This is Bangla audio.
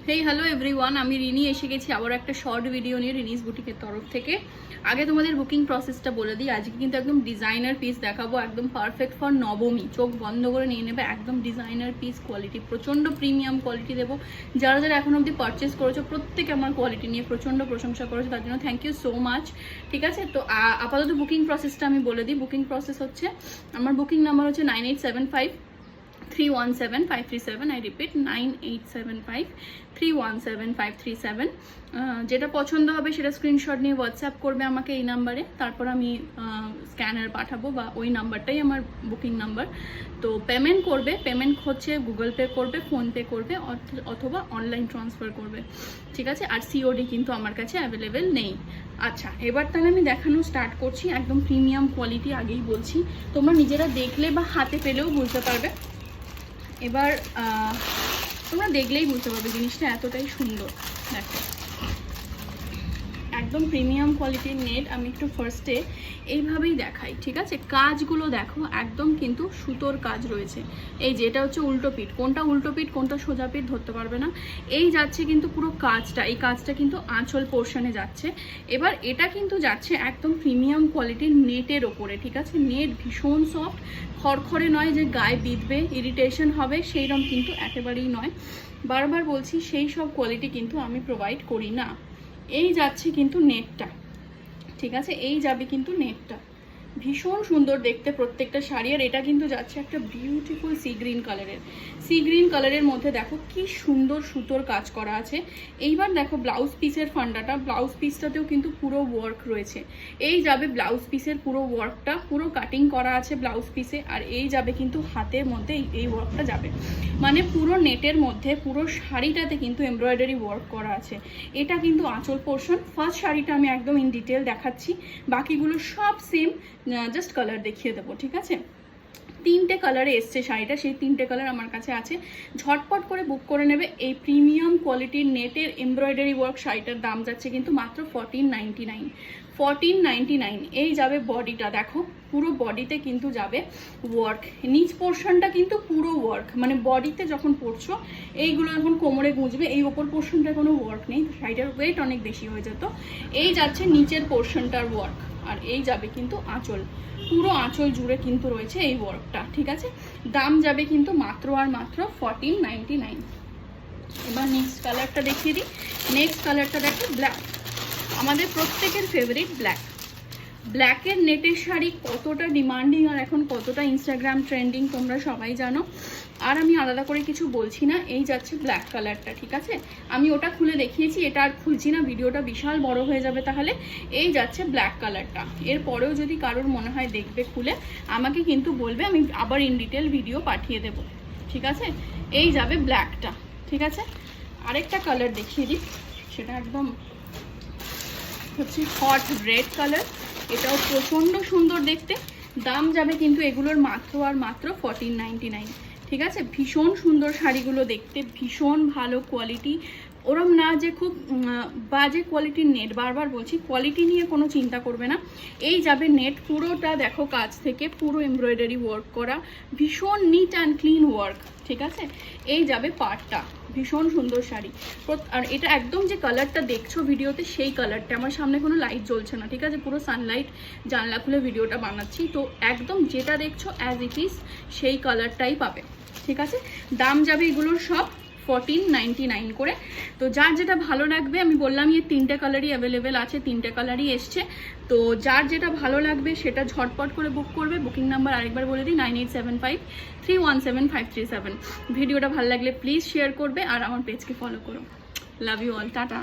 হেই হ্যালো এভরিওয়ান, আমি রিনি এসে গেছি আবার একটা শর্ট ভিডিও নিয়ে রিনিস বুটিকের তরফ থেকে। আগে তোমাদের বুকিং প্রসেসটা বলে দিই। আজকে কিন্তু একদম ডিজাইনার পিস দেখাবো, একদম পারফেক্ট ফর নবমী। চোখ বন্ধ করে নিয়ে নেবে, একদম ডিজাইনার পিস, কোয়ালিটি প্রচণ্ড প্রিমিয়াম কোয়ালিটি দেবো। যারা যারা এখন অবধি পারচেস করেছো প্রত্যেকে আমার কোয়ালিটি নিয়ে প্রচণ্ড প্রশংসা করেছো, তার জন্য থ্যাংক ইউ সো মাচ। ঠিক আছে, তো আপাতত বুকিং প্রসেসটা আমি বলে দিই। বুকিং প্রসেস হচ্ছে, আমার বুকিং নাম্বার হচ্ছে 9875317537। I repeat 9875317537। যেটা পছন্দ হবে সেটা স্ক্রিনশট নিয়ে হোয়াটসঅ্যাপ করবে আমাকে এই নাম্বারে, তারপর আমি স্ক্যানার পাঠাবো, বা ওই নাম্বারটাই আমার বুকিং নাম্বার। তো পেমেন্ট করবে, পেমেন্ট হচ্ছে গুগল পে করবে, ফোনপে করবে, অথবা অনলাইন ট্রান্সফার করবে। ঠিক আছে, আর সিওডি কিন্তু আমার কাছে অ্যাভেলেবেল নেই। আচ্ছা, এবার তাহলে আমি দেখানো স্টার্ট করছি। একদম প্রিমিয়াম কোয়ালিটি, আগেই বলছি, তোমরা নিজেরা দেখলে বা হাতে পেলেও বুঝতে পারবে। এবার তোমরা দেখলেই বুঝতে পারবে জিনিসটা এতটাই সুন্দর। দেখো, একদম প্রিমিয়াম কোয়ালিটির নেট। আমি একটু ফার্স্টে এইভাবেই দেখাই, ঠিক আছে? কাজগুলো দেখো, একদম কিন্তু সুতোর কাজ রয়েছে। এই যে এটা হচ্ছে উল্টো পিঠ, কোনটা উল্টো পিঠ কোনটা সোজা পিঠ ধরতে পারবে না। এই যাচ্ছে কিন্তু পুরো কাজটা, এই কাজটা কিন্তু আঁচল পোর্শনে যাচ্ছে। এবার এটা কিন্তু যাচ্ছে একদম প্রিমিয়াম কোয়ালিটির নেটের ওপরে, ঠিক আছে? নেট ভীষণ সফট, খড়খড়ে নয় যে গায়ে বিঁধবে, ইরিটেশন হবে, সেইরকম কিন্তু একেবারেই নয়। বারবার বলছি, সেই সব কোয়ালিটি কিন্তু আমি প্রোভাইড করি না। এই যাচ্ছে কিন্তু নেটটা, ঠিক আছে? এই যাবে কিন্তু নেটটা, ভীষণ সুন্দর দেখতে প্রত্যেকটা শাড়ি। আর এটা কিন্তু যাচ্ছে একটা বিউটিফুল সি গ্রিন কালারের। সি গ্রিন কালারের মধ্যে দেখো কি সুন্দর সুতোর কাজ করা আছে। এইবার দেখো ব্লাউজ পিসের ফান্ডাটা, ব্লাউজ পিসটাতেও কিন্তু পুরো ওয়ার্ক রয়েছে। এই যাবে ব্লাউজ পিসের পুরো ওয়ার্কটা, পুরো কাটিং করা আছে ব্লাউজ পিসে। আর এই যাবে কিন্তু হাতের মধ্যে এই ওয়ার্কটা যাবে, মানে পুরো নেটের মধ্যে পুরো শাড়িটাতে কিন্তু এমব্রয়ডারি ওয়ার্ক করা আছে। এটা কিন্তু আঁচল পোর্শন। ফার্স্ট শাড়িটা আমি একদম ইন ডিটেল দেখাচ্ছি, বাকিগুলো সব সেম, জাস্ট কালার দেখিয়ে দেবো, ঠিক আছে? তিনটে কালারে এসছে শাড়িটা, সেই তিনটে কালার আমার কাছে আছে। ঝটপট করে বুক করে নেবে। এই প্রিমিয়াম কোয়ালিটির নেটের এমব্রয়ডারি ওয়ার্ক শাড়িটার দাম যাচ্ছে কিন্তু মাত্র 1499। এই যাবে বডিটা, দেখো পুরো বডিতে কিন্তু যাবে ওয়ার্ক। নিচ পোর্শনটা কিন্তু পুরো ওয়ার্ক, মানে বডিতে যখন পরছো এইগুলো যখন কোমরে গুঁজবে, এই ওপর পোর্শনটার কোনো ওয়ার্ক নেই, শাড়িটার ওয়েট অনেক বেশি হয়ে যেত। এই যাচ্ছে নিচের পোর্শনটার ওয়ার্ক, আর এই যাবে কিন্তু আঁচল, পুরো আঁচল জুড়ে কিন্তু রয়েছে এই ওয়ার্কটা, ঠিক আছে? দাম যাবে কিন্তু মাত্র আর মাত্র 1499। এবার নেক্সট কালারটা দেখিয়ে দিই। নেক্সট কালারটা দেখো, ব্ল্যাক, আমাদের প্রত্যেকের ফেভারিট ব্ল্যাক। ব্ল্যাকের নেটের শাড়ি কতটা ডিমান্ডিং আর এখন কতটা ইনস্টাগ্রাম ট্রেন্ডিং তোমরা সবাই জানো, আর আমি আলাদা করে কিছু বলছি না। এই যাচ্ছে ব্ল্যাক কালারটা, ঠিক আছে? আমি ওটা খুলে দেখিয়েছি, এটা আর খুলছি না, ভিডিওটা বিশাল বড় হয়ে যাবে তাহলে। এই যাচ্ছে ব্ল্যাক কালারটা। এরপরেও যদি কারোর মনে হয় দেখবে খুলে, আমাকে কিন্তু বলবে, আমি আবার ইন ডিটেল ভিডিও পাঠিয়ে দেব, ঠিক আছে? এই যাবে ব্ল্যাকটা, ঠিক আছে? আরেকটা কালার দেখিয়ে দিই, সেটা একদম হচ্ছে হট রেড কালার। এটাও প্রচণ্ড সুন্দর দেখতে। দাম যাবে কিন্তু এগুলোর মাত্র আর মাত্র 1499, ঠিক আছে? ভীষণ সুন্দর শাড়িগুলো দেখতে, ভীষণ ভালো কোয়ালিটি, ওরম না যে খুব বাজে কোয়ালিটির নেট। বারবার বলছি, কোয়ালিটি নিয়ে কোনো চিন্তা করবে না। এই যাবে নেট, পুরোটা দেখো কাজ থেকে পুরো এমব্রয়ডারি ওয়ার্ক করা, ভীষণ নিট অ্যান্ড ক্লিন ওয়ার্ক, ঠিক আছে? এই যাবে পাড়টা, ভীষণ সুন্দর শাড়ি। আর এটা একদম যে কালারটা দেখছো ভিডিওতে সেই কালারটা, আমার সামনে কোনো লাইট জ্বলছে না, ঠিক আছে? পুরো সানলাইট জানলা খুলে ভিডিওটা বানাচ্ছি, তো একদম যেটা দেখছো অ্যাজ ইট ইজ সেই কালারটাই পাবে, ঠিক আছে? দাম যাবে এগুলোর সব 1499 করে। তো যার যেটা ভালো লাগবে, আমি বললাম এই তিনটে কালারই অ্যাভেলেবেল আছে, তিনটে কালারই এসছে। তো যার যেটা ভালো লাগবে সেটা ঝটপট করে বুক করবে। বুকিং নাম্বার আরেকবার বলে দিই, 9875317537। ভিডিওটা ভালো লাগলে প্লিজ শেয়ার করবে, আর আমার পেজকে ফলো করো। Love you all, tata.